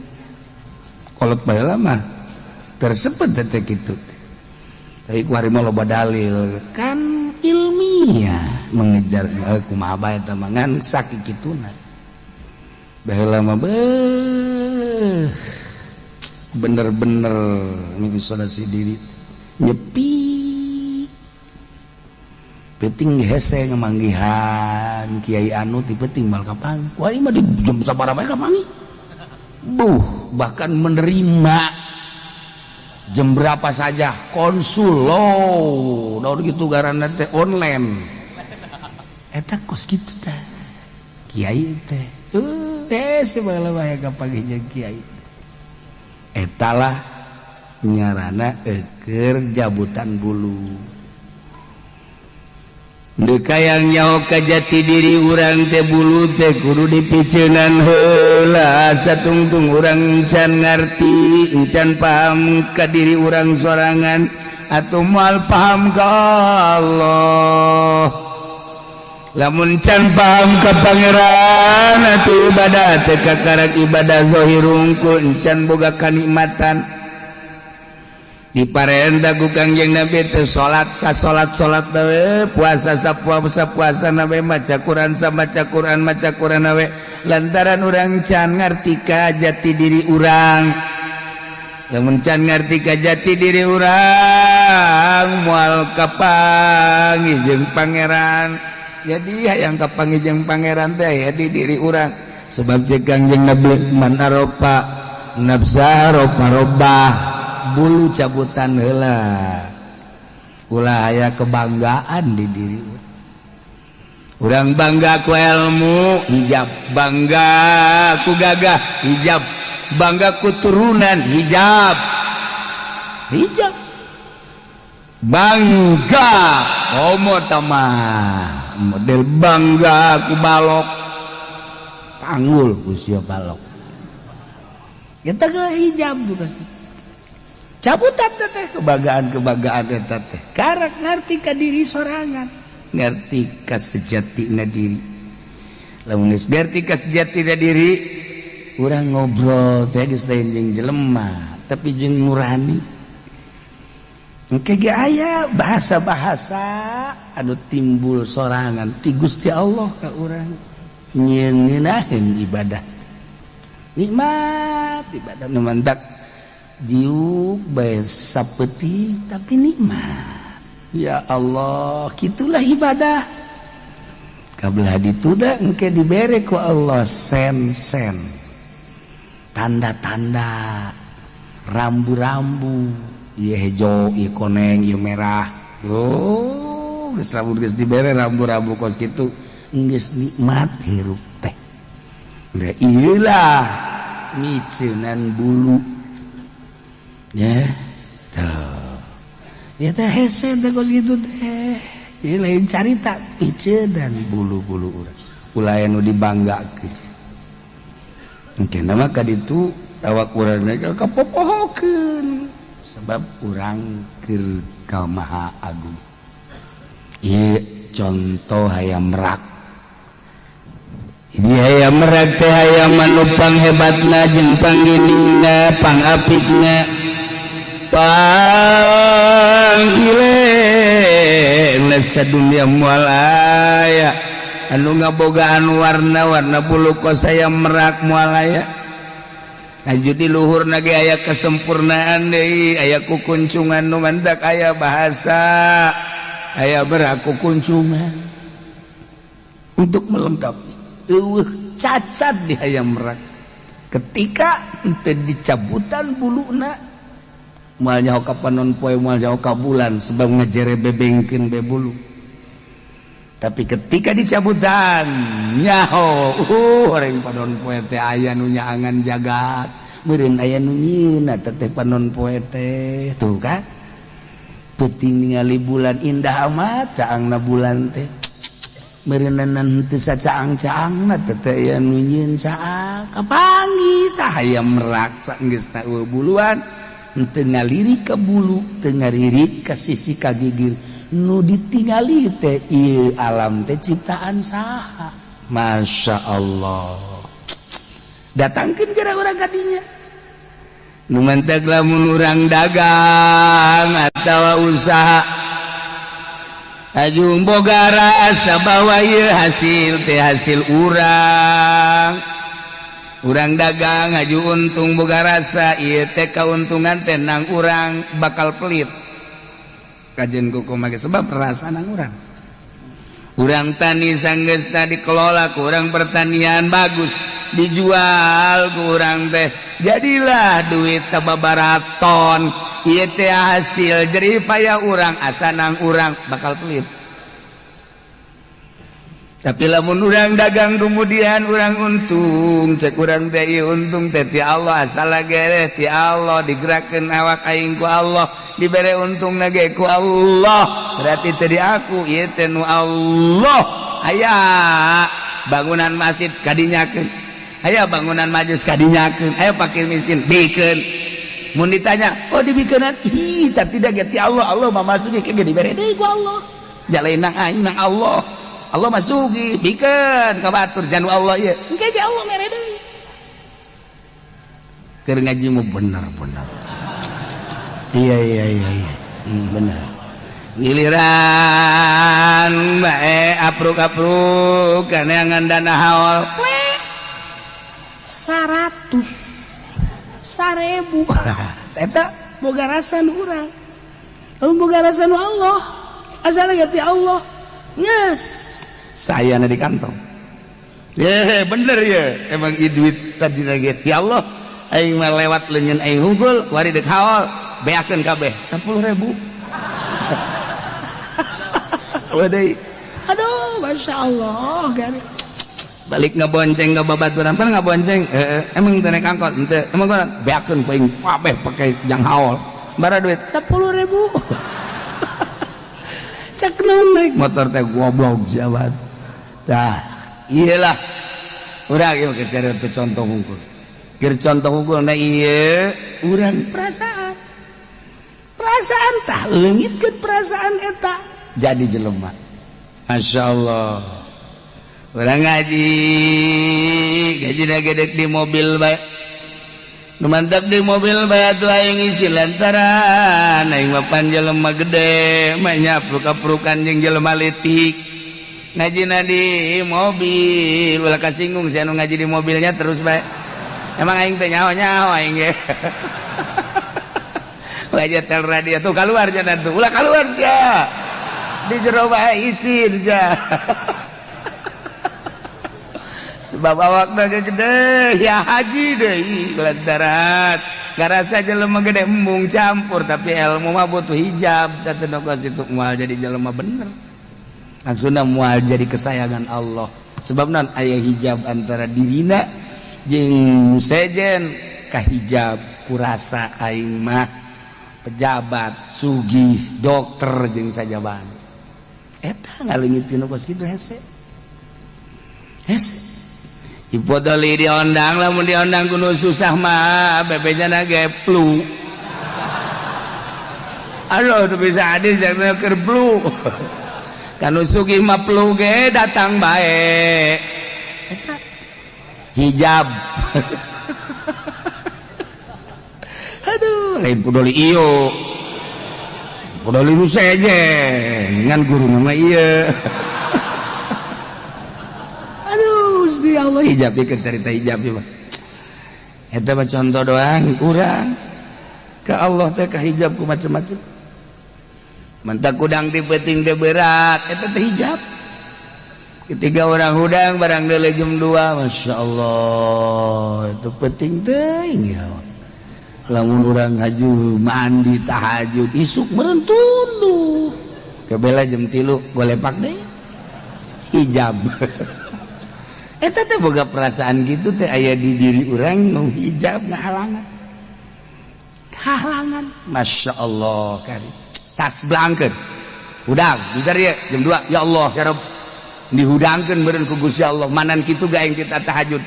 A: kolot baheula mah tersebut teh kitu tapi ku harima loba dalil kan ilmiah mengejar kumaha bae eta mah ngan sakikituna baheula mah bener-bener mengisolasi diri nyepi penting hese ngemanggihan kiai anu ti penting mal kapang wari mah di jam sabaraha bae kapangi bahkan menerima jam berapa saja konsul loh gitu garana teh online eta kos gitu teh kiai teh sebala bae kapage jeung kiai eta lah nyarana keur jabutan bulu deka yang nyaho ka jati diri urang teh bulu teh kudu dipiceunan heula satungtung urang encan ngarti encan paham ka diri urang sorangan atuh moal paham ka Allah lamun can paham ka pangeran atuh ibadah teh kakarak ibadah zahir unggul encan boga kanikmatan diparenda ku Kangjeng Nabi teh salat we puasa puasa nawe maca Quran maca Quran nawe lantaran urang can ngarti ka jati diri urang lamun can ngarti ka jati diri urang moal kapanggih jeung pangeran jadi hayang kapanggih jeung pangeran teh aya di diri urang sebab jeung Kangjeng Nabi man aropa nafsa roba bulu cabutan heula ulah aya kebanggaan di diri urang bangga ku ilmu hijab bangga ku gagah hijab bangga ku turunan hijab bangga homo tamah model bangga ku balok panggul ku sia balok eta ge hijab juga sih cabutan teh kebanggaan eta teh karak ngarti ka diri sorangan ngarti ka sejatina diri lamun geus ngarti ka sejatina diri urang ngobrol teh geus lain jeung jelema tapi jeung nurani engke ge aya bahasa-bahasa anu timbul sorangan ti Gusti Allah ka urang nyeunaheun ibadah nikmat ibadah nu mandak diuk bae sapeuting tapi nikmat ya Allah gitulah ibadah kabelah dituda engke dibere ku Allah sen tanda-tanda rambu-rambu ieu hejo ieu koneng ieu merah geus lamun geus dibere rambu-rambu kos kitu geus nikmat hirup teh da ieu lah miceunan bulu ya tuh ya teh hese teh kos gitu teh ini lain carita pice dan bulu-bulu urang ulah anu dibanggakeun engke nama ka ditu awak urang teh kapopohokeun sebab urang keur ka Maha Agung ieu contoh hayam merak ini hayam merak teh hayam manupang hebatna jeung pangginingna pangapikna panggile sadunya moal aya anu ngabogaan warna-warna bulu kos aya merak moal aya aju di luhurna ge aya kesempurnaan deui aya kukuncungan nu mandak aya bahasa aya merak kukuncungan untuk melengkapi cacat di hayam merak ketika teu dicabutan buluna moal nyaho ka panon poe moal nyaho ka bulan sebab ngajere bebengkeun bebulu tapi ketika dicabutan nyaho horeng panon poe teh aya nu nyaangan jagat meureun aya nu nyieunna teh panon poe teh tuh kan peuting ningali bulan indah amat caangna bulan teh meureunna teu sacaang-caangna teh aya nu nyieun caang kapanggih tah hayam merak saenggeusna buluan teu ngalirik ka bulu teu ngalirik ka sisi ka gigir nu ditingali teh ieu alam teh ciptaan saha masya Allah datangkeun geura urang ka dinya nu mantek lamun urang dagang atawa usaha ajung boga rasa bahwa ieu hasil teh hasil urang urang dagang ngaju untung boga rasa ieu teh kauntungan teh nang urang bakal pelit kajen kumaha sebab rasa nang urang tani sanggeus dikelola ku urang pertanian bagus dijual kurang teh jadilah duit sababaraton ieu teh hasil jerih payah urang asanang urang bakal pelit. Tapi lamun urang dagang kemudian urang untung cek urang teh untung teh ti Allah asal ge ti Allah digerakkeun awak aing ku Allah dibere untung ge ku Allah berarti teh di aku ieu teh nu Allah. Aya bangunan masjid kadinyakeun aya bangunan majlis kadinyakeun aya fakir miskin bikeun mun ditanya oh dibikeunan ih tapi tidak ge ti Allah Allah mah masuki ke dibere deui ku Allah jalain nang aing nang Allah Allah masuki bikeun ka batur janu Allah ieu engke ge Allah mere deui keur ngaji mah bener iya bener giliran bae apruk-apruk kana ngandana haol 100.000 eta boga rasa nu urang boga rasa nu Allah asal ti Allah yes saya di kantong bener ya emang duit tadi lagi ti Allah aing mah lewat leunyeun aing hungkul wari deuk haol beakeun kabeh 10.000 wadai aduh masya Allah gari balik ngebonceng ke babaturan pernah ngebonceng emang teh naik angkot ente emang gua beakeun paling kabeh pakai jang haol bara duit 10.000 cek naik motor teh goblok jabat tah iyalah urang ieu keur cari contoh hungkul keur contoh hungkul na ieu urang perasaan tah leungitkeun perasaan eta jadi jelema masya Allah orang ngaji gedek di mobil bae nu mantap di mobil bae atuh aing isi lantaran aing mah pan jelema gede mah nyapruk-aprukan jeung jelema leutik ngajina di mobil ulah kasinggung si anu ngaji di mobilnya terus bae emang aing teh nyaho-nyaho aing ge wajah tel radio tuh keluar jangan tuh ulah keluar sia di jero bae isin ja sebab awakna gede ya haji deui lantaran garasa jelema gede embung campur tapi ilmu mah butuh hijab teh nongko situ moal jadi jelema bener langsungna moal jadi kesayangan Allah sebab naon aya hijab antara dirina jeung sejen ka hijab kurasa aing mah pejabat sugih dokter jeung sajaban eta ngaleungitkeun kos kitu hese hipodoli diondang lamun diondang kudu susah mah bebejana ge flu aduh tuh bisa hadis jangan keur flu kanu sugih mah flu ge datang bae eta hijab aduh lain podoli ieu podoli nu sejen ngan guru nama ieu aduh Gusti Allah hijab ieu cerita hijab ieu mah eta mah contoh doang urang ka Allah teh ka hijab ku macam-macam mentak udang dipeuting teh berat eta teh hijab ketika orang hudang barang deuleu jam 2 Masya Allah itu penting teuing ya lamun urang haju mandi tahajud isuk meureun tunduh kebela jam 3 golepak deui hijab eta teh boga perasaan gitu teh aya di diri urang nu hijab halangan Masya Allah kari tas blangkeun hudang bentar ya jam 2 ya Allah ya Rabb dihudangkeun beureun ku Gusti Allah manan kitu ga aing kita tahajud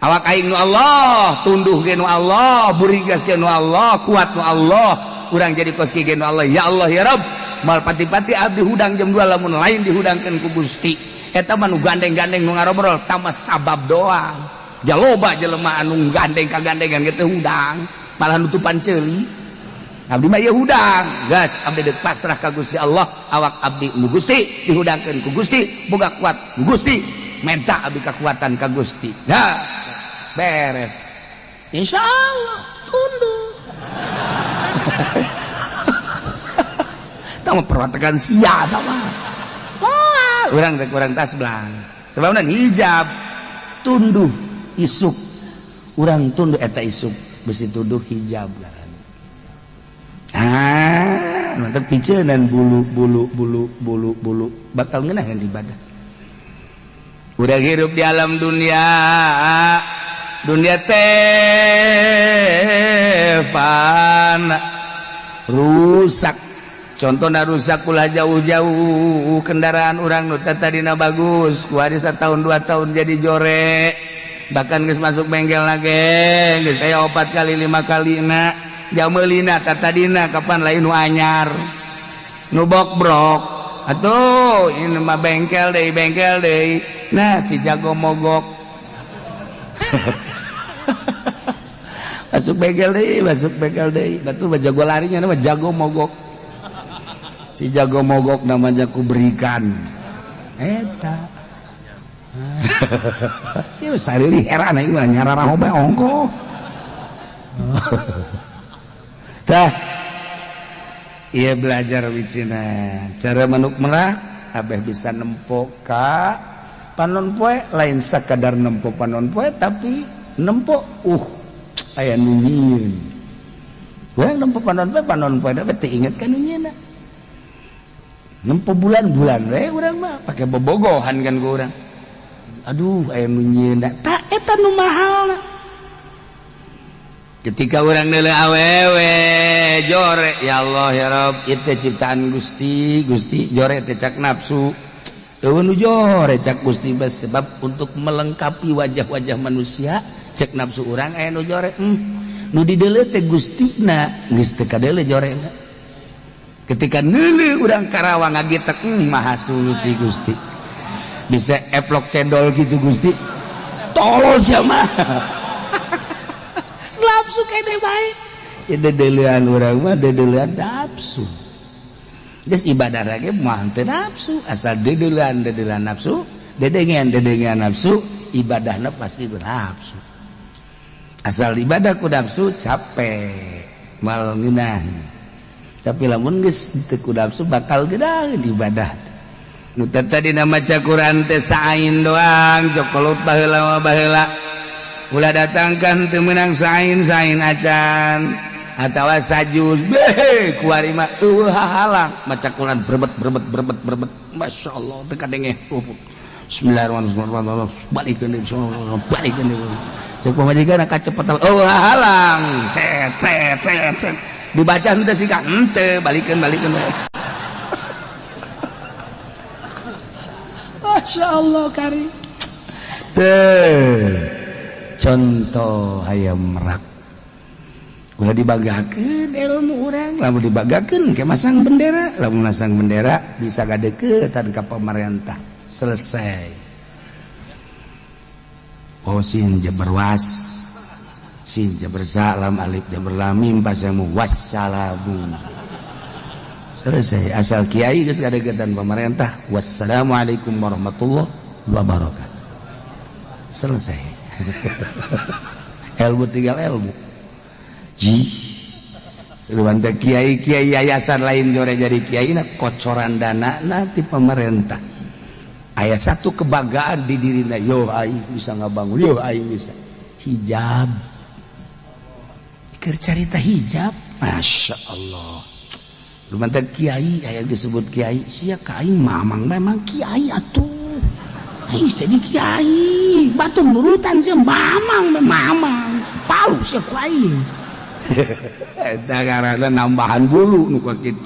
A: awak aing nu Allah tunduh ge nu Allah burigas ge nu Allah kuat nu Allah urang jadi koski ge nu Allah ya Allah ya Rabb mal pati-pati abdi hudang jam 2 lamun lain dihudangkeun ku Gusti eta mah nu gandeng-gandeng nu ngarobrol tambah sabab doang jaloba jelema anu gandeng kagandengan ge teh hudang malah nutupan ceuli abdi mah ieu hudang gas abdi deuk pasrah ka Gusti Allah awak abdi nu Gusti dihudangkeun ku Gusti boga kuat ku Gusti menta abdi kekuatan ka Gusti dah beres insyaallah tunduk tah mah perwatakan sia tah mah urang rek urang tas blang sebabna hijab tunduh isuk urang tunduh eta isuk besi tunduh hijab mantap picenan bulu bakal ngeunah ibadah. Udah hidup di alam dunia teh fana rusak. Contohna rusak ulah jauh-jauh kendaraan urang nu tadina bagus ku hari 1 tahun 2 tahun jadi jorek bahkan geus masuk bengkel lagi geus aya 4 kali 5 kali na jameulina tadina kapan lain nu anyar nu bok-brok atuh ini mah bengkel deui nah si jago mogok masuk bengkel deui batu jago larinya nama jago mogok. Si jago mogok namanya ku berikan eta si sariri heran ieu nyarara hobe ongko tah ieu belajar wicina cara manuk merah abeh bisa nempo ka panon poe lain sakadar nempo panon poe tapi nempo aya nu nyieun urang nempo panon poe da teu inget ka nu nyieunna nempo bulan-bulan we urang mah pake bobogohan kan ku urang aduh aya nu nyieunna tah eta nu mahalna ketika urang neuleuh awewe jore ya Allah ya Rabb ieu teh ciptaan Gusti jore teh cak nafsu eueuh nu jore cak Gusti bes sebab untuk melengkapi wajah-wajah manusia cek nafsu urang aya nu jore nu dideuleuh teh Gustina geus teu kadeuleuh jorena. Ketika neuleuh urang Karawang ngagitek maha suci Gusti bisa eplok cendol gitu Gusti tolol sia mah nafsu kene bae ya dedeleuhan urang mah dedeleuhan nafsu geus ibadah lagi mah teu nafsu asal dedeleuhan nafsu dedengan nafsu ibadahna pasti nafsu asal ibadah ku nafsu capek mal ngeunah tapi lamun geus teu ku nafsu bakal gedaheun ibadah nu tadi nama Quran teh sain doang jokolot baheula baheula ulah datangkan teu meunang sain acan atawa sajus beh ku ari mah halang maca Quran berbet masyaallah teu kadenge bismillahirrahmanirrahim balikeun insyaallah balikeun cek pamajikan kacepetan halang cet dibaca henteu sih kan henteu balikeun masyaallah kari teh contoh hayam merak ulah dibagakeun ilmu urang lamun dibagakeun ke masang bendera lamun masang bendera bisa gadeukeun ka pemerintah selesai sin jabar was sin jabar salam alif jabar lam mim pasamu wassalamu selesai asal kiai geus gadeukeun pemerintah wassalamualaikum warahmatullahi wabarakatuh selesai ilmu tinggal ilmu Luanta kiai yayasan lain jore jadi kiai kocoran dana nanti pemerintah aya satu kebanggaan di dirina yo aing bisa ngabangun yo aing bisa hijab keur carita hijab masya Allah lumantar kiai aya disebut kiai sia ka aing mamang memang kiai atuh aing jadi kiai batu nurutan sia mamang palu sia ku aing eta karana nambahan bulu nu kos kitu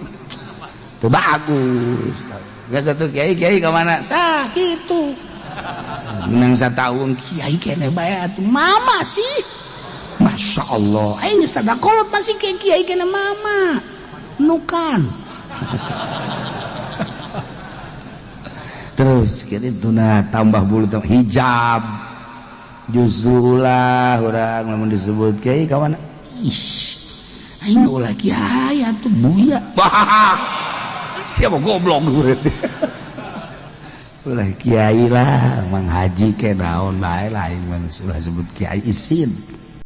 A: teu bagus geus satu kiai ka mana tah kitu menang sataun kiai keneh bae atuh mama sih masya Allah aing sadakolot masih kiai keneh mama nukan terus kitu nah tambah bulu hijab justru ulah urang lamun disebut kiai ka mana aing ulah kiai atuh buya siapa goblok berarti ulah kiai lah mang haji ke naon bae lain manusia sebut kiai isin